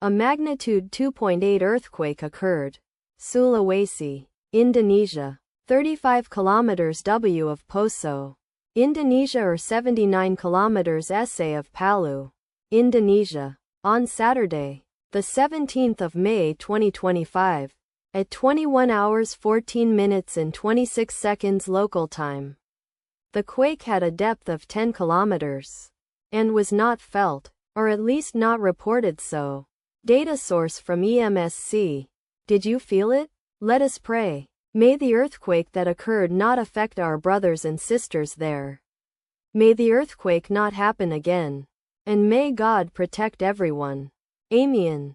A magnitude 2.8 earthquake occurred. Sulawesi, Indonesia. 35 kilometers W of Poso, Indonesia or 79 kilometers SA of Palu, Indonesia. On Saturday, the 17th of May 2025, at 21 hours 14 minutes and 26 seconds local time. The quake had a depth of 10 kilometers and was not felt, or at least not reported so. Data source from EMSC. Did you feel it? Let us pray. May the earthquake that occurred not affect our brothers and sisters there. May the earthquake not happen again. And may God protect everyone. Amen.